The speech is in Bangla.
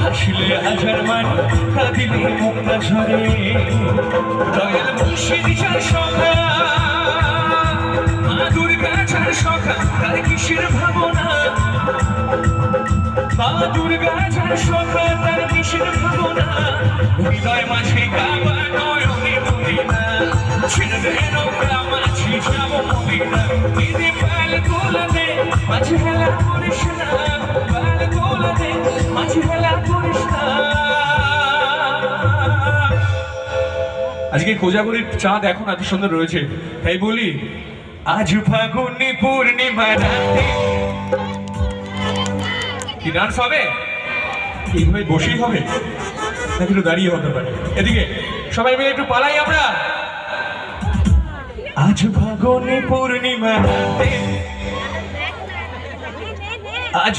হাসিলে হাজার মান কাঁদিলে মুক্তা ঝরে দয়াল মুর্শিদ চার সখা মা দুর্গা চার সখা তার কিসের ভাবনা মা দুর্গা চার সখা তার কিসের ভাবনা হৃদয় মাঝে কাবা নয়নে মদিনা ছেড়ে নৌকা মাঝি যাব মদিনা দিদি পাল কোলাতে মাঝে হেলা করিস না পাল কোলাতে মাঝে হেলা করিস না। আজকে কোজাগরীর চাঁদ এখন এত সুন্দর রয়েছে, তাই বলি আজ ফাগুনি পূর্ণিমা রাতে কি ডান্স হবে? এইভাবে বসেই হবে নাকি একটু দাঁড়িয়ে হতে পারে? এদিকে সবাই মিলে একটু পালাই আমরা। আজ ফাগুনি পূর্ণিমা রাতে আজ